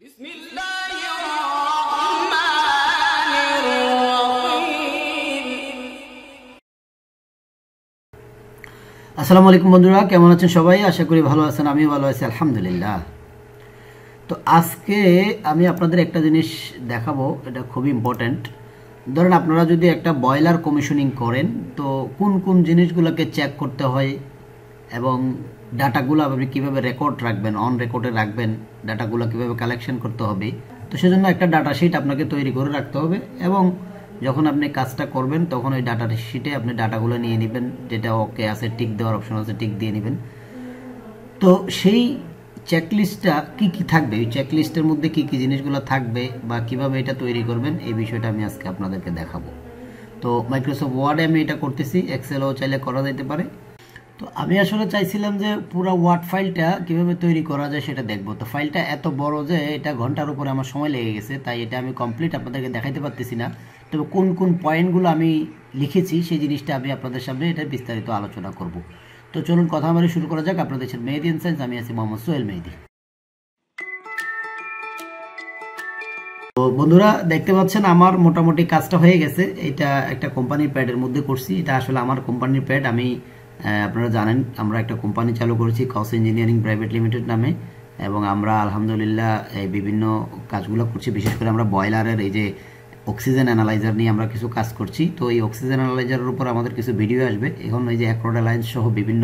আসসালামু আলাইকুম বন্ধুরা, কেমন আছেন সবাই? আশা করি ভালো আছেন। আমিও ভালো আছি আলহামদুলিল্লাহ। তো আজকে আমি আপনাদের একটা জিনিস দেখাবো, এটা খুবই ইম্পর্ট্যান্ট। ধরেন আপনারা যদি একটা বয়লার কমিশনিং করেন, তো কোন কোন জিনিসগুলোকে চেক করতে হয় এবং ডাটাগুলো আপনি কীভাবে রেকর্ড রাখবেন, অন রেকর্ডে রাখবেন, ডাটাগুলো কীভাবে কালেকশন করতে হবে, তো সেজন্য একটা ডাটা শিট আপনাকে তৈরি করে রাখতে হবে। এবং যখন আপনি কাজটা করবেন তখন ওই ডাটা শিটে আপনি ডাটাগুলো নিয়ে নেবেন, যেটা ওকে আছে টিক দেওয়ার অপশন আছে, টিক দিয়ে নেবেন। তো সেই চেকলিস্টটা কি কি থাকবে, ওই চেকলিস্টের মধ্যে কি কি জিনিসগুলো থাকবে বা কিভাবে এটা তৈরি করবেন, এই বিষয়টা আমি আজকে আপনাদেরকে দেখাবো। তো মাইক্রোসফট ওয়ার্ডে আমি এটা করতেছি, এক্সেলও চাইলে করা যেতে পারে। তো আমি আসলে চাইছিলাম যে পুরো ওয়ার্ড ফাইলটা কিভাবে তৈরি করা যায় সেটা দেখবো। তো ফাইলটা এত বড় যে এটা ঘন্টার উপরে আমার সময় লেগে গেছে, তাই এটা আমি কমপ্লিট আপনাদেরকে দেখাইতে পারতেছি না। তবে কোন কোন পয়েন্টগুলো আমি লিখেছি সেই জিনিসটা আমি আপনাদের সামনে এটা বিস্তারিত আলোচনা করব। তো চলুন কথা আমার শুরু করা যাক। আপনাদের সাথে মেহেদি এন্ড সায়েন্স, আমি আছি মোহাম্মদ সোহেল মেহেদি। তো বন্ধুরা দেখতে পাচ্ছেন আমার মোটামুটি কাজটা হয়ে গেছে। এটা একটা কোম্পানির প্যাডের মধ্যে করছি। এটা আসলে আমার কোম্পানির প্যাড। আমি আপনারা জানেন আমরা একটা কোম্পানি চালু করেছি কস ইঞ্জিনিয়ারিং প্রাইভেট লিমিটেড নামে, এবং আমরা আলহামদুলিল্লাহ এই বিভিন্ন কাজগুলো করছি। বিশেষ করে আমরা বয়লারের এই যে অক্সিজেন অ্যানালাইজার নিয়ে আমরা কিছু কাজ করছি। তো এই অক্সিজেন অ্যানালাইজারের উপর আমাদের কিছু ভিডিও আসবে। এখন এই যে অ্যাক্রোড অ্যালায়েন্স সহ বিভিন্ন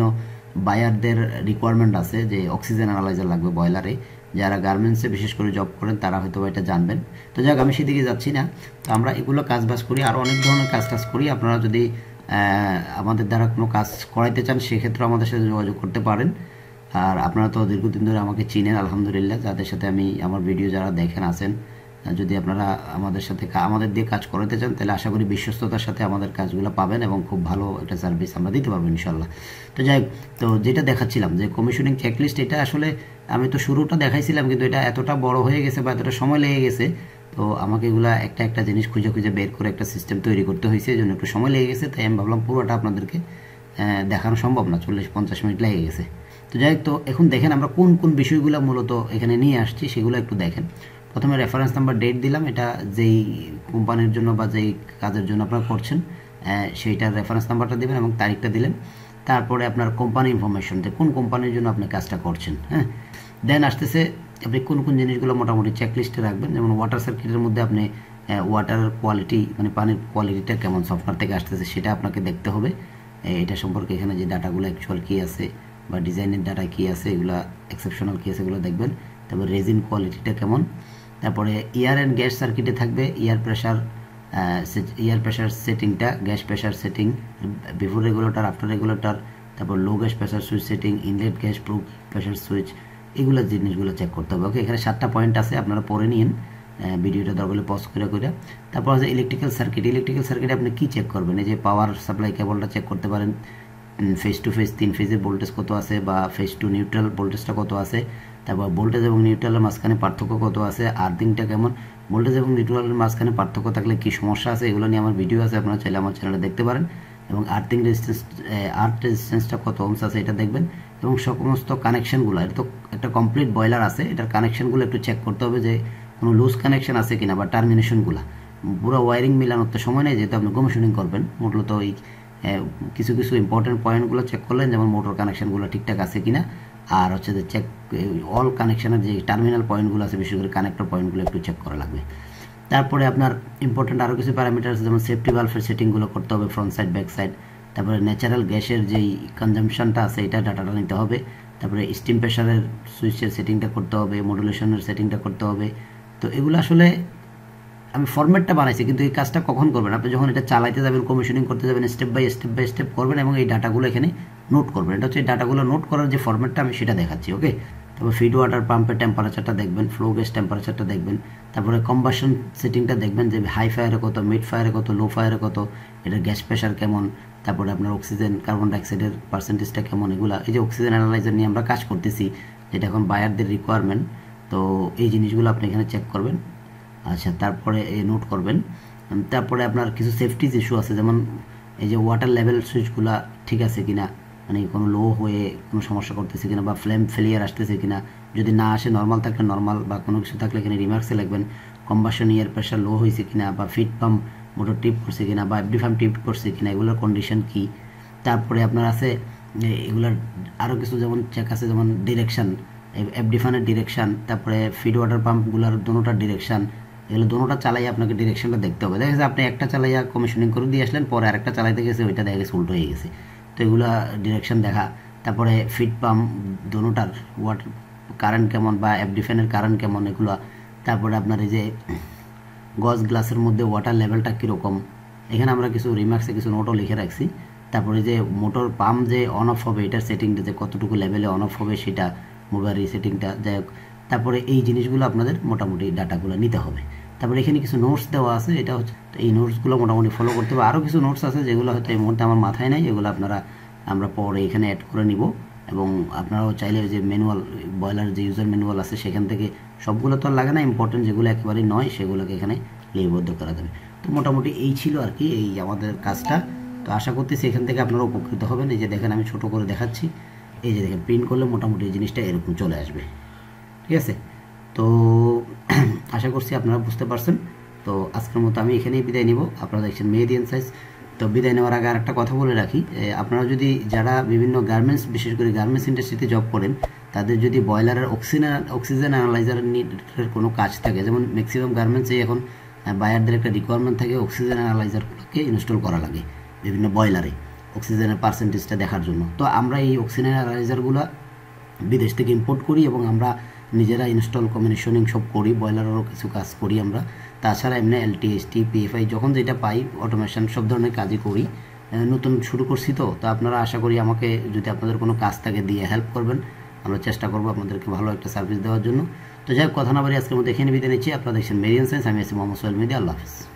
বায়ারদের রিকোয়ারমেন্ট আছে যে অক্সিজেন অ্যানালাইজার লাগবে বয়লারে। যারা গার্মেন্টসে বিশেষ করে জব করেন তারা হয়তো এটা জানবেন। তো যাক, আমি সেদিকে যাচ্ছি না। তো আমরা এগুলো কাজবাজ করি, আরও অনেক ধরনের কাজ টাজ করি। আপনারা যদি আমাদের দ্বারা কোনো কাজ করাইতে চান সেক্ষেত্রে আমাদের সাথে যোগাযোগ করতে পারেন। আর আপনারা তো দীর্ঘদিন ধরে আমাকে চিনেন আলহামদুলিল্লাহ, যাদের সাথে আমি আমার ভিডিও যারা দেখেন আছেন। যদি আপনারা আমাদের দিয়ে কাজ করাতে চান তাহলে আশা করি বিশ্বস্ততার সাথে আমাদের কাজগুলো পাবেন এবং খুব ভালো একটা সার্ভিস আমরা দিতে পারবো ইনশাল্লাহ। তো যাই হোক, তো যেটা দেখাচ্ছিলাম যে কমিশনিং চেকলিস্ট, এটা আসলে আমি তো শুরুটা দেখাইছিলাম, কিন্তু এটা এতটা বড় হয়ে গেছে বা এতটা সময় লেগে গেছে, তো আমাকে এগুলা একটা একটা জিনিস খুঁজে খুঁজে বের করে একটা সিস্টেম তৈরি করতে হয়েছে, এই জন্য একটু সময় লেগে গেছে। তাই আমি ভাবলাম পুরোটা আপনাদেরকে দেখানো সম্ভব না, 40-50 মিনিট লেগে গেছে। তো যাই হোক, তো এখন দেখেন আমরা কোন কোন বিষয়গুলো মূলত এখানে নিয়ে আসছি সেগুলো একটু দেখেন। প্রথমে রেফারেন্স নাম্বার, ডেট দিলাম, এটা যেই কোম্পানির জন্য বা যেই কাজের জন্য আপনারা করছেন সেইটার রেফারেন্স নাম্বারটা দেবেন এবং তারিখটা দিলেন। তারপরে আপনার কোম্পানি ইনফরমেশন, যে কোন কোম্পানির জন্য আপনি কাজটা করছেন। হ্যাঁ, দেন আসতেছে আপনি কোন কোন জিনিসগুলো মোটামুটি চেকলিস্টে রাখবেন। যেমন ওয়াটার সার্কিটের মধ্যে আপনি ওয়াটারের কোয়ালিটি, মানে পানির কোয়ালিটিটা কেমন সফটওয়্যার থেকে আসতেছে সেটা আপনাকে দেখতে হবে। এটা সম্পর্কে এখানে যে ডাটাগুলো অ্যাকচুয়াল কী আছে বা ডিজাইনের ডাটা কী আছে, এগুলো এক্সেপশনাল কী আছে এগুলো দেখবেন। তারপর রেজিন কোয়ালিটিটা কেমন। তারপরে এয়ার অ্যান্ড গ্যাস সার্কিটে থাকবে এয়ার প্রেশার সেটিংটা, gas pressure setting, before regulator, after regulator, তারপর low gas pressure switch setting, inlet gas proof pressure switch, এগুলো জিনিসগুলো চেক করতে হবে। ওকে, এখানে 7টা পয়েন্ট আছে, আপনারা পড়ে নিন ভিডিওটা দরকার হলে পজ করে। তারপর আছে ইলেকট্রিক্যাল সার্কিট। ইলেকট্রিক্যাল সার্কিটে আপনি কী চেক করবেন? এই যে পাওয়ার সাপ্লাই কেবলটা চেক করতে পারেন, ফেজ টু ফেজ 3 ফেজের ভোল্টেজ কত আছে, বা ফেজ টু নিউট্রাল ভোল্টেজটা কত আছে, তারপর ভোল্টেজ এবং নিউট্রালের মাঝখানে পার্থক্য কত আছে, আর্থিংটা কেমন, ভোল্টেজ এবং নিউট্রালের মাঝখানে পার্থক্য থাকলে কী সমস্যা আছে, এগুলো নিয়ে আমার ভিডিও আছে, আপনারা চাইলে আমার চ্যানেলে দেখতে পারেন। এবং আর্থ রেজিস্ট্যান্সটা কত ওহমস আছে এটা দেখবেন। এবং সমস্ত কানেকশানগুলো, এটা তো একটা কমপ্লিট বয়লার আছে, এটার কানেকশানগুলো একটু চেক করতে হবে যে কোনো লুজ কানেকশান আছে কিনা, বা টার্মিনেশনগুলো। পুরো ওয়ারিং মিলানোর তো সময় নেই, যেহেতু আপনি কমিশনিং করবেন। মূলত এই কিছু কিছু ইম্পর্টেন্ট পয়েন্টগুলো চেক করলেন, যেমন মোটর কানেকশানগুলো ঠিকঠাক আছে কিনা, আর হচ্ছে যে চেক অল কানেকশানের যে টার্মিনাল পয়েন্টগুলো আছে, বিশেষ করে কানেক্টর পয়েন্টগুলো একটু চেক করা লাগবে। তারপরে আপনার ইম্পর্টেন্ট আরও কিছু প্যারামিটার আছে, যেমন সেফটি ভালভের সেটিংগুলো করতে হবে, ফ্রন্ট সাইড ব্যাক সাইড। তারপরে ন্যাচারাল গ্যাসের যেই কনজামশনটা আছে এটা ডাটাটা নিতে হবে। তারপরে স্টিম প্রেশারের সুইচের সেটিংটা করতে হবে, মডুলেশনের সেটিংটা করতে হবে। তো এগুলো আসলে আমি ফরম্যাটটা বানাইছি, কিন্তু এই কাজটা কখন করবেন? আপনি যখন এটা চালাইতে যাবেন, কমিশনিং করতে যাবেন, স্টেপ বাই স্টেপ করবেন এবং এই ডাটাগুলো এখানে নোট করবেন। এটা হচ্ছে এই ডাটাগুলো নোট করার যে ফরম্যাটটা আমি সেটা দেখাচ্ছি। ওকে, তারপর ফিড ওয়াটার পাম্পের টেম্পারেচারটা দেখবেন, ফ্লো গ্যাস টেম্পারেচারটা দেখবেন, তারপরে কম্বাসন সেটিংটা দেখবেন যে হাই ফায়ারে কত, মিড ফায়ারে কত, লো ফায়ারে কত, এটার গ্যাস প্রেশার কেমন, তারপরে আপনার অক্সিজেন কার্বন ডাইঅক্সাইডের পার্সেন্টেজটা কেমন। এগুলো এই যে অক্সিজেন অ্যানালাইজার নিয়ে আমরা কাজ করতেছি, যেটা এখন বায়ারদের রিকোয়ারমেন্ট। তো এই জিনিসগুলো আপনি এখানে চেক করবেন। আচ্ছা, তারপরে নোট করবেন। তারপরে আপনার কিছু সেফটিজ ইস্যু আছে, যেমন এই যে ওয়াটার লেভেল সুইচগুলো ঠিক আছে কিনা, মানে কোনো লো হয়ে কোনো সমস্যা করতেছে কিনা, বা ফ্লেম ফেলিয়ার আসতেছে কিনা, যদি না আসে নর্মাল থাকলে নর্মাল, বা কোনো কিছু থাকলে এখানে রিমার্কসে লিখবেন কম্বাসন এয়ার প্রেশার লো হয়েছে কিনা, বা ফিট পাম্প মোটর টিপ করছে কিনা, বা এফডি ফার্ম টিপ করছে কিনা, এগুলোর কন্ডিশন কি। তারপরে আপনার আছে এগুলার আরও কিছু যেমন চেক আছে, যেমন ডিরেকশান, এফডি ফানের ডিরেকশান, তারপরে ফিড ওয়াটার পাম্পগুলোর দোনোটার ডিরেকশান, এগুলো দোনোটা চালাইয়া আপনাকে ডিরেকশনটা দেখতে হবে। দেখা গেছে আপনি একটা চালাইয়া কমিশনিং করে দিয়ে আসলেন, পরে আরেকটা চালাইতে গেছে ওইটা দেখা গেছে উল্টো হয়ে গেছে, তো এগুলো ডিরেকশন দেখা। তারপরে ফিড পাম্প দোনোটার ওয়াটার কারেন্ট কেমন, বা এফডি ফ্যানের কারেন্ট কেমন, এগুলো। তারপরে আপনার এই যে গজ গ্লাসের মধ্যে ওয়াটার লেভেলটা কীরকম, এখানে আমরা কিছু রিমার্কসে কিছু নোটও লিখে রাখছি। তারপরে যে মোটর পাম্প যে অন অফ হবে এটার সেটিংটা, যে কতটুকু লেভেলে অন অফ হবে সেটা, মোবাইল সেটিংটা, যাই হোক। তারপরে এই জিনিসগুলো আপনাদের মোটামুটি ডাটাগুলো নিতে হবে। তারপরে এখানে কিছু নোটস দেওয়া আছে, এটা হচ্ছে এই নোটসগুলো মোটামুটি ফলো করতে হবে। আরও কিছু নোটস আছে যেগুলো হয়তো এই মুহূর্তে আমার মাথায় নেই, এগুলো আমরা পরে এখানে অ্যাড করে নিব। এবং আপনারাও চাইলে যে ম্যানুয়াল, বয়লার যে ইউজার ম্যানুয়াল আছে সেখান থেকে, সবগুলো তো আর লাগে না, ইম্পর্টেন্ট যেগুলো একেবারেই নয় সেগুলোকে এখানে লিপিবদ্ধ করা যাবে। তো মোটামুটি এই ছিল আর কি এই আমাদের কাজটা। তো আশা করতেছি এখান থেকে আপনারা উপকৃত হবেন। এই যে দেখেন আমি ছোট করে দেখাচ্ছি, এই যে দেখেন প্রিন্ট করলে মোটামুটি এই জিনিসটা এরকম চলে আসবে, ঠিক আছে। তো আশা করছি আপনারা বুঝতে পারছেন। তো আজকের মতো আমি এখানেই বিদায় নিব। আপনারা দেখছেন মেহেদি ইনসাইটস। তো বিদায় নেওয়ার আগে আরেকটা কথা বলে রাখি, আপনারা যদি যারা বিভিন্ন গার্মেন্টস, বিশেষ করে গার্মেন্টস ইন্ডাস্ট্রিতে জব করেন, তাদের যদি বয়লারের অক্সিজেন অ্যানালাইজারের কোনো কাজ থাকে, যেমন ম্যাক্সিমাম গার্মেন্টসে এখন বায়ারদের একটা রিকোয়ারমেন্ট থাকে অক্সিজেন অ্যানালাইজারগুলোকে ইনস্টল করা লাগে বিভিন্ন বয়লারে অক্সিজেনের পার্সেন্টেজটা দেখার জন্য। তো আমরা এই অক্সিজেন অ্যানালাইজারগুলো বিদেশ থেকে ইম্পোর্ট করি এবং আমরা নিজেরা ইনস্টল কমিশনিং সব করি, বয়লারেরও কিছু কাজ করি আমরা। তাছাড়া এমনি এলটি, এসটি, পিএফআই যখন যেটা পাই, অটোমেশন সব ধরনের কাজই করি। নতুন শুরু করছি, তো আপনারা আশা করি আমাকে যদি আপনাদের কোনো কাজ থাকে দিয়ে হেল্প করবেন, আমরা চেষ্টা করবো আপনাদেরকে ভালো একটা সার্ভিস দেওয়ার জন্য। তো যাই হোক, কথা না বাড়ি আজকের মধ্যে এখানে বিদায় নিচ্ছি। আপনারা দেখছেন মেহেদি ইনসাইটস, আমি আছি মোহাম্মদ সোহেল মেহেদি। আল্লাহ হাফিজ।